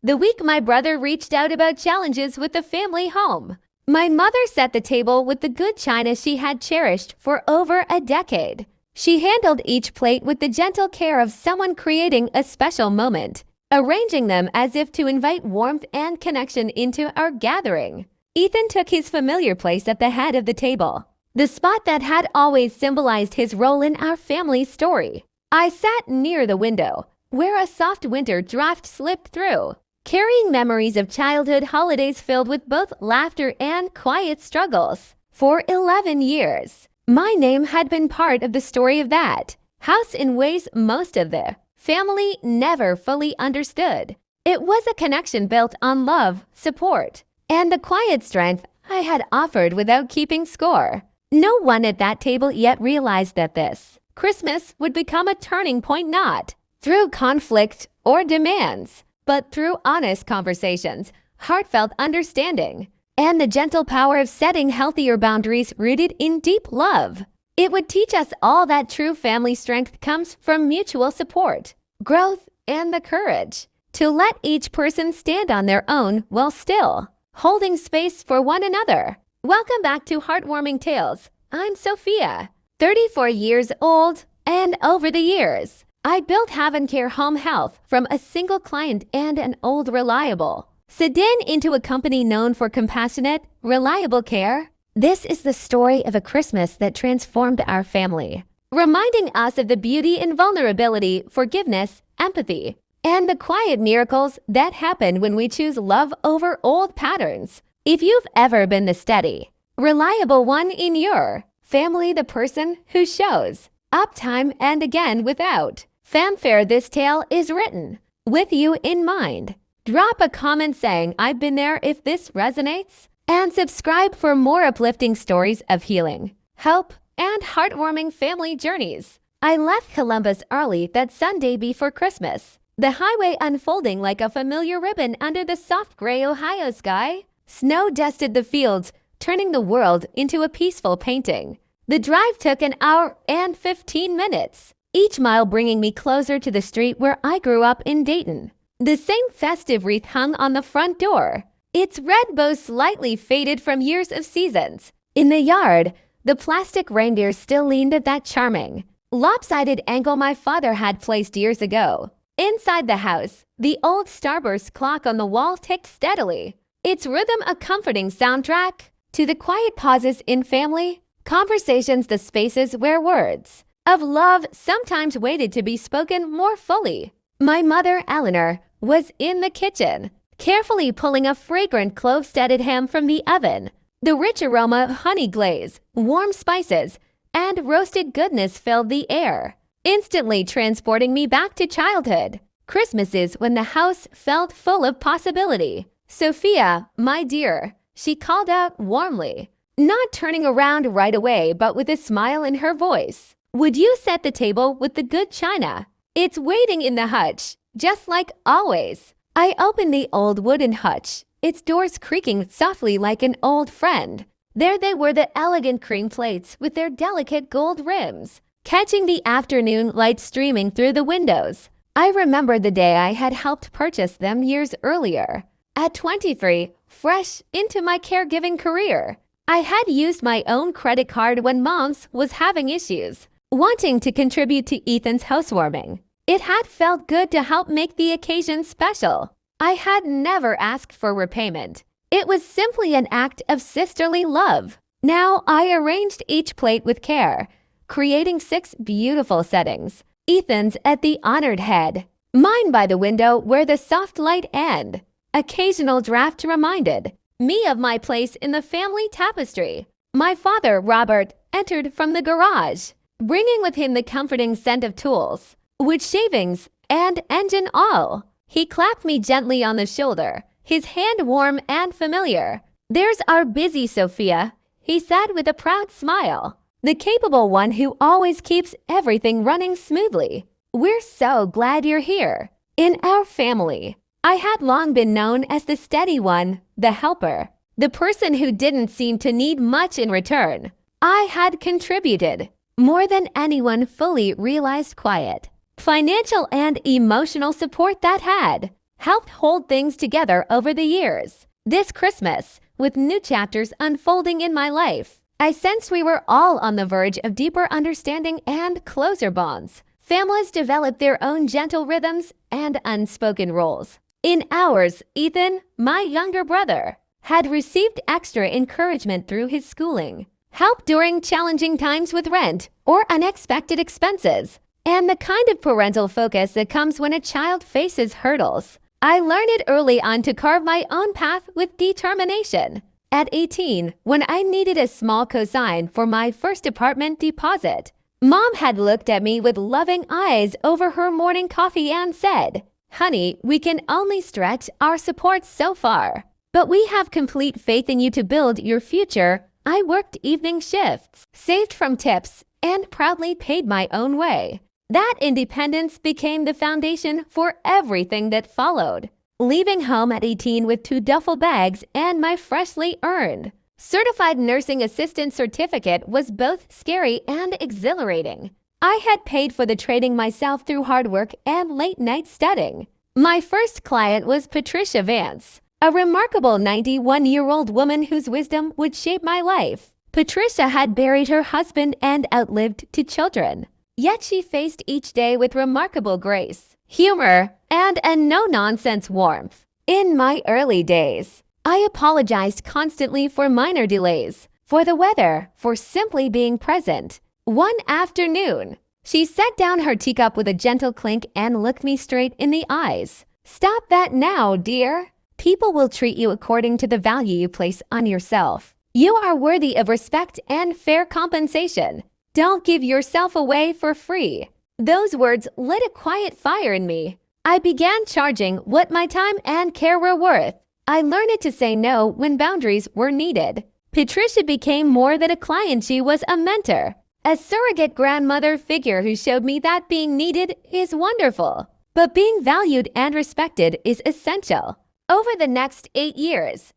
the week my brother reached out about challenges with the family home. My mother set the table with the good china she had cherished for over a decade. She handled each plate with the gentle care of someone creating a special moment, arranging them as if to invite warmth and connection into our gathering. Ethan took his familiar place at the head of the table, the spot that had always symbolized his role in our family's story. I sat near the window, where a soft winter draft slipped through, carrying memories of childhood holidays filled with both laughter and quiet struggles. For 11 years, my name had been part of the story of that house in ways most of the family never fully understood. It was a connection built on love, support, and the quiet strength I had offered without keeping score. No one at that table yet realized that this Christmas would become a turning point, not through conflict or demands, but through honest conversations, heartfelt understanding, and the gentle power of setting healthier boundaries rooted in deep love. It would teach us all that true family strength comes from mutual support, growth, and the courage to let each person stand on their own while still holding space for one another. Welcome back to Heartwarming Tales. I'm Sophia, 34 years old, and over the years, I built Haven Care Home Health from a single client and an old reliable sedan into a company known for compassionate, reliable care. This is the story of a Christmas that transformed our family, reminding us of the beauty in vulnerability, forgiveness, empathy, and the quiet miracles that happen when we choose love over old patterns. If you've ever been the steady, reliable one in your family, the person who shows up time and again without fanfare, this tale is written with you in mind. Drop a comment saying I've been there if this resonates, and subscribe for more uplifting stories of healing, hope, and heartwarming family journeys. I left Columbus early that Sunday before Christmas, the highway unfolding like a familiar ribbon under the soft gray Ohio sky. Snow dusted the fields, turning the world into a peaceful painting. The drive took an hour and 15 minutes, each mile bringing me closer to the street where I grew up in Dayton. The same festive wreath hung on the front door, its red bow slightly faded from years of seasons. In the yard, the plastic reindeer still leaned at that charming, lopsided angle my father had placed years ago. Inside the house, the old starburst clock on the wall ticked steadily, its rhythm a comforting soundtrack to the quiet pauses in family conversations, the spaces where words of love sometimes waited to be spoken more fully. My mother, Eleanor, was in the kitchen, carefully pulling a fragrant clove-studded ham from the oven. The rich aroma of honey glaze, warm spices, and roasted goodness filled the air, instantly transporting me back to childhood. Christmases when the house felt full of possibility. "Sophia, my dear," she called out warmly, not turning around right away but with a smile in her voice. "Would you set the table with the good china? It's waiting in the hutch, just like always." I opened the old wooden hutch, its doors creaking softly like an old friend. There they were, the elegant cream plates with their delicate gold rims, catching the afternoon light streaming through the windows. I remembered the day I had helped purchase them years earlier. At 23, fresh into my caregiving career, I had used my own credit card when Mom's was having issues, wanting to contribute to Ethan's housewarming. It had felt good to help make the occasion special. I had never asked for repayment. It was simply an act of sisterly love. Now I arranged each plate with care, creating 6 beautiful settings. Ethan's at the honored head, mine by the window where the soft light and occasional draft reminded me of my place in the family tapestry. My father, Robert, entered from the garage, bringing with him the comforting scent of tools, wood shavings, and engine oil. He clapped me gently on the shoulder, his hand warm and familiar. "There's our busy Sophia," he said with a proud smile, "the capable one who always keeps everything running smoothly. We're so glad you're here." In our family, I had long been known as the steady one, the helper, the person who didn't seem to need much in return. I had contributed more than anyone fully realized quiet, financial and emotional support that had helped hold things together over the years. This Christmas, with new chapters unfolding in my life, I sensed we were all on the verge of deeper understanding and closer bonds. Families develop their own gentle rhythms and unspoken roles. In ours, Ethan, my younger brother, had received extra encouragement through his schooling, help during challenging times with rent or unexpected expenses, and the kind of parental focus that comes when a child faces hurdles. I learned it early on to carve my own path with determination. At 18, when I needed a small cosign for my first apartment deposit, Mom had looked at me with loving eyes over her morning coffee and said, "Honey, we can only stretch our support so far, but we have complete faith in you to build your future." I worked evening shifts, saved from tips, and proudly paid my own way. That independence became the foundation for everything that followed. Leaving home at 18 with 2 duffel bags and my freshly earned certified nursing assistant certificate was both scary and exhilarating. I had paid for the training myself through hard work and late-night studying. My first client was Patricia Vance, a remarkable 91-year-old woman whose wisdom would shape my life. Patricia had buried her husband and outlived 2 children. Yet she faced each day with remarkable grace, humor, and a no-nonsense warmth. In my early days, I apologized constantly for minor delays, for the weather, for simply being present. One afternoon, she set down her teacup with a gentle clink and looked me straight in the eyes. "Stop that now, dear. People will treat you according to the value you place on yourself. You are worthy of respect and fair compensation. Don't give yourself away for free." Those words lit a quiet fire in me. I began charging what my time and care were worth. I learned to say no when boundaries were needed. Patricia became more than a client. She was a mentor, a surrogate grandmother figure who showed me that being needed is wonderful, but being valued and respected is essential. Over the next 8 years,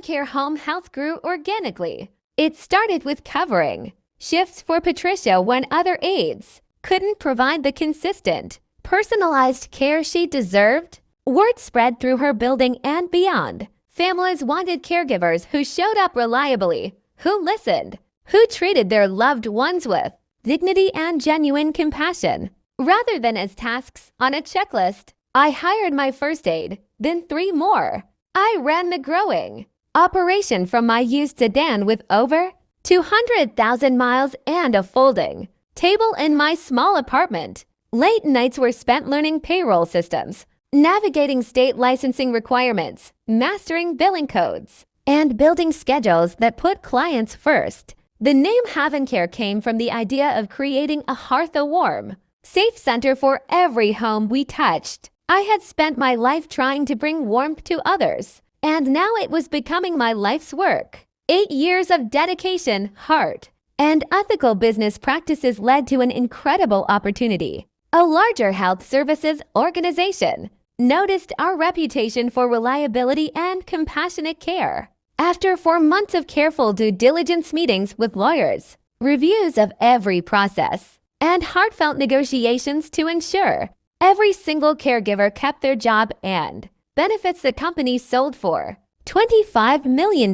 Care Home Health grew organically. It started with covering shifts for Patricia when other aides couldn't provide the consistent, personalized care she deserved. Word spread through her building and beyond. Families wanted caregivers who showed up reliably, who listened, who treated their loved ones with dignity and genuine compassion, rather than as tasks on a checklist. I hired my first aide, then 3 more. I ran the growing operation from my used sedan with over 200,000 miles and a folding table in my small apartment. Late nights were spent learning payroll systems, navigating state licensing requirements, mastering billing codes, and building schedules that put clients first. The name Care came from the idea of creating a hearth, a warm, safe center for every home we touched. I had spent my life trying to bring warmth to others, and now it was becoming my life's work. 8 years of dedication, heart, and ethical business practices led to an incredible opportunity. A larger health services organization noticed our reputation for reliability and compassionate care. After 4 months of careful due diligence meetings with lawyers, reviews of every process, and heartfelt negotiations to ensure every single caregiver kept their job and benefits, the company sold for $25 million.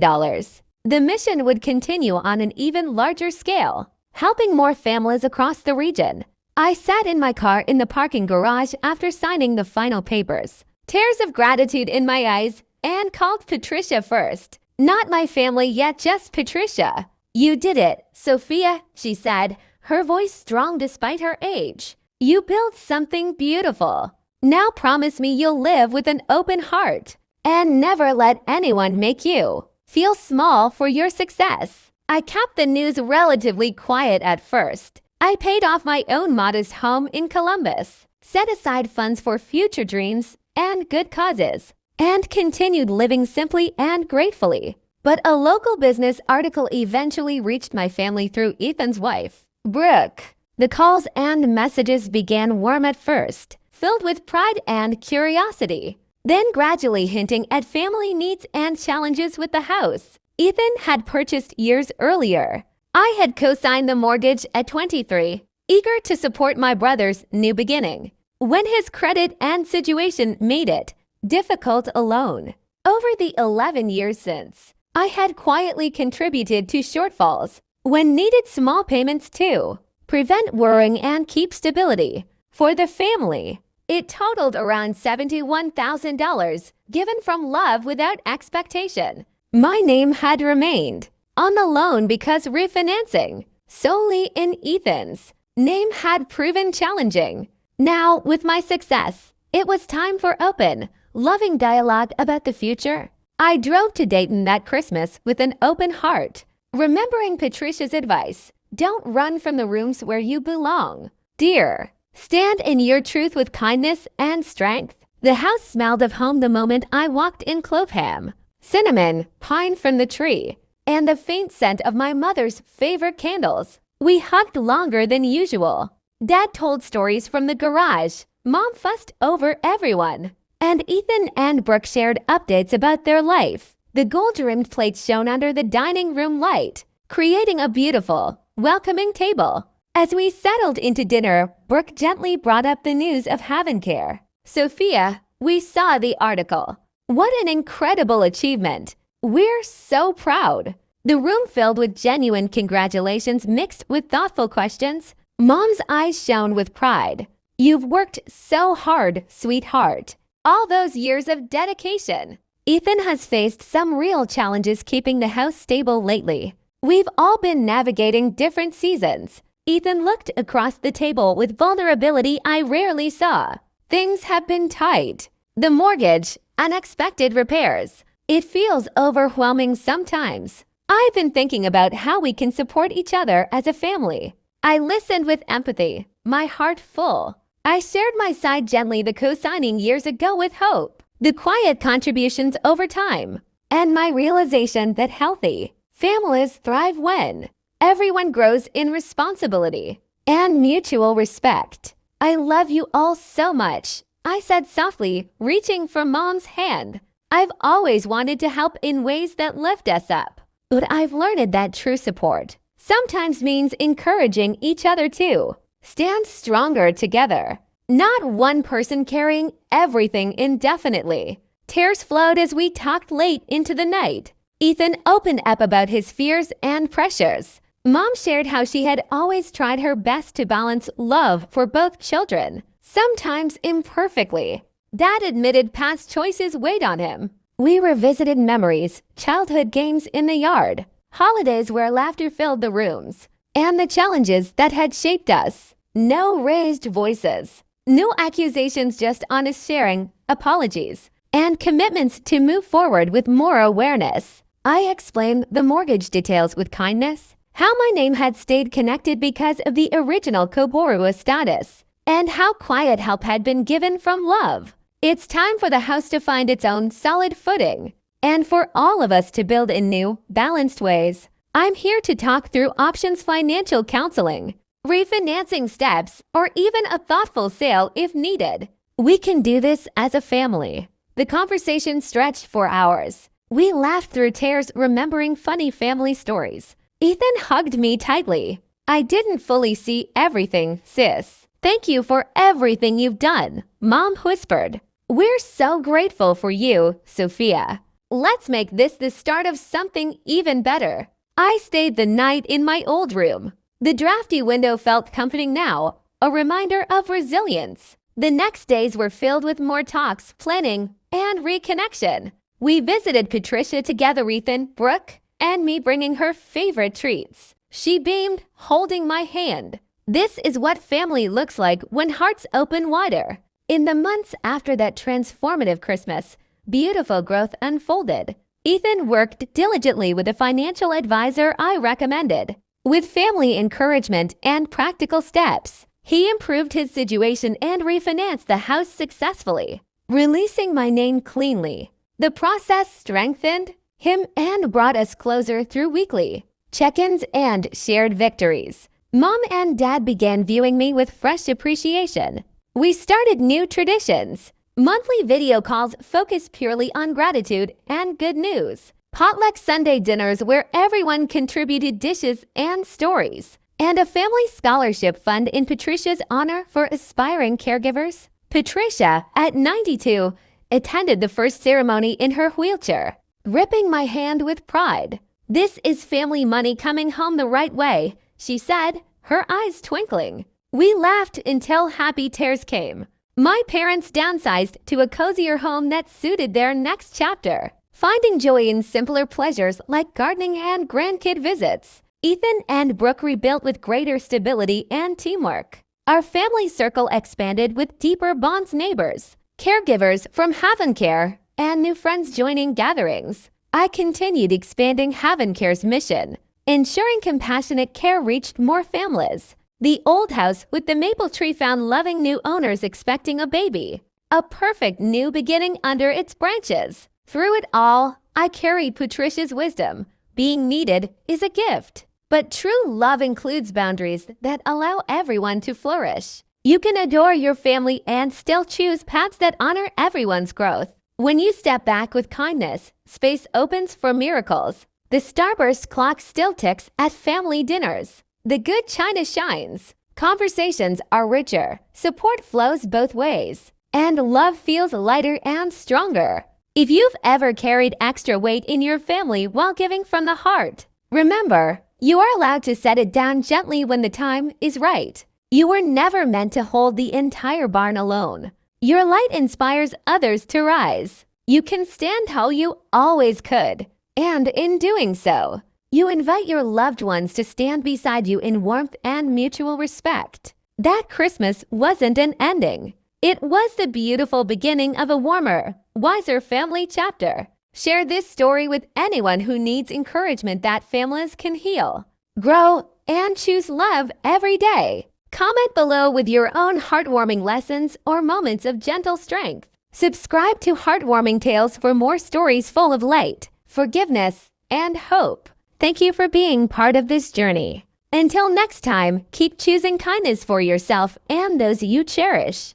The mission would continue on an even larger scale, helping more families across the region. I sat in my car in the parking garage after signing the final papers, tears of gratitude in my eyes, and called Patricia first. Not my family yet, just Patricia. "You did it, Sophia," she said, her voice strong despite her age. "You built something beautiful. Now promise me you'll live with an open heart and never let anyone make you feel small for your success." I kept the news relatively quiet at first. I paid off my own modest home in Columbus, set aside funds for future dreams and good causes, and continued living simply and gratefully. But a local business article eventually reached my family through Ethan's wife, Brooke. The calls and messages began warm at first, filled with pride and curiosity, then gradually hinting at family needs and challenges with the house Ethan had purchased years earlier. I had co-signed the mortgage at 23, eager to support my brother's new beginning. When his credit and situation made it difficult alone. Over the 11 years since, I had quietly contributed to shortfalls when needed small payments to prevent worrying and keep stability. For the family, it totaled around $71,000 given from love without expectation. My name had remained on the loan because refinancing solely in Ethan's name had proven challenging. Now, with my success, it was time for open, loving dialogue about the future. I drove to Dayton that Christmas with an open heart, remembering Patricia's advice, don't run from the rooms where you belong. Dear, stand in your truth with kindness and strength. The house smelled of home the moment I walked in. Clove ham, cinnamon, pine from the tree, and the faint scent of my mother's favorite candles. We hugged longer than usual. Dad told stories from the garage. Mom fussed over everyone. And Ethan and Brooke shared updates about their life. The gold-rimmed plates shone under the dining room light, creating a beautiful, welcoming table. As we settled into dinner, Brooke gently brought up the news of Havencare. Sophia, we saw the article. What an incredible achievement. We're so proud. The room filled with genuine congratulations mixed with thoughtful questions. Mom's eyes shone with pride. You've worked so hard, sweetheart. All those years of dedication. Ethan has faced some real challenges keeping the house stable lately. We've all been navigating different seasons. Ethan looked across the table with vulnerability I rarely saw. Things have been tight. The mortgage, unexpected repairs. It feels overwhelming sometimes. I've been thinking about how we can support each other as a family. I listened with empathy, my heart full. I shared my side gently, the co-signing years ago with hope, the quiet contributions over time, and my realization that healthy families thrive when everyone grows in responsibility and mutual respect. I love you all so much, I said softly, reaching for Mom's hand. I've always wanted to help in ways that lift us up, but I've learned that true support sometimes means encouraging each other too. Stand stronger together. Not one person carrying everything indefinitely. Tears flowed as we talked late into the night. Ethan opened up about his fears and pressures. Mom shared how she had always tried her best to balance love for both children, sometimes imperfectly. Dad admitted past choices weighed on him. We revisited memories, childhood games in the yard, holidays where laughter filled the rooms, and the challenges that had shaped us. No raised voices, no accusations, just honest sharing, apologies, and commitments to move forward with more awareness. I explained the mortgage details with kindness, how my name had stayed connected because of the original co-borrower status, and how quiet help had been given from love. It's time for the house to find its own solid footing, and for all of us to build in new, balanced ways. I'm here to talk through options, financial counseling, refinancing steps, or even a thoughtful sale if needed. We can do this as a family. The conversation stretched for hours. We laughed through tears, remembering funny family stories. Ethan hugged me tightly. I didn't fully see everything, sis. Thank you for everything you've done, Mom whispered. We're so grateful for you, Sophia. Let's make this the start of something even better. I stayed the night in my old room. The drafty window felt comforting now, a reminder of resilience. The next days were filled with more talks, planning, and reconnection. We visited Patricia together, Ethan, Brooke, and me bringing her favorite treats. She beamed, holding my hand. This is what family looks like when hearts open wider. In the months after that transformative Christmas, beautiful growth unfolded. Ethan worked diligently with the financial advisor I recommended. With family encouragement and practical steps, he improved his situation and refinanced the house successfully, releasing my name cleanly. The process strengthened him and brought us closer through weekly check-ins and shared victories. Mom and Dad began viewing me with fresh appreciation. We started new traditions. Monthly video calls focused purely on gratitude and good news. Potluck Sunday dinners where everyone contributed dishes and stories. And a family scholarship fund in Patricia's honor for aspiring caregivers. Patricia, at 92, attended the first ceremony in her wheelchair, gripping my hand with pride. "This is family money coming home the right way," she said, her eyes twinkling. We laughed until happy tears came. My parents downsized to a cozier home that suited their next chapter, finding joy in simpler pleasures like gardening and grandkid visits. Ethan and Brooke rebuilt with greater stability and teamwork. Our family circle expanded with deeper bonds, neighbors, caregivers from Haven Care, and new friends joining gatherings. I continued expanding Haven Care's mission, ensuring compassionate care reached more families. The old house with the maple tree found loving new owners expecting a baby, a perfect new beginning under its branches. Through it all, I carried Patricia's wisdom. Being needed is a gift, but true love includes boundaries that allow everyone to flourish. You can adore your family and still choose paths that honor everyone's growth. When you step back with kindness, space opens for miracles. The starburst clock still ticks at family dinners. The good china shines. Conversations are richer. Support flows both ways. And love feels lighter and stronger. If you've ever carried extra weight in your family while giving from the heart, remember, you are allowed to set it down gently when the time is right. You were never meant to hold the entire barn alone. Your light inspires others to rise. You can stand how you always could. And in doing so, you invite your loved ones to stand beside you in warmth and mutual respect. That Christmas wasn't an ending. It was the beautiful beginning of a warmer, wiser family chapter. Share this story with anyone who needs encouragement that families can heal, grow, and choose love every day. Comment below with your own heartwarming lessons or moments of gentle strength. Subscribe to Heartwarming Tales for more stories full of light, forgiveness, and hope. Thank you for being part of this journey. Until next time, keep choosing kindness for yourself and those you cherish.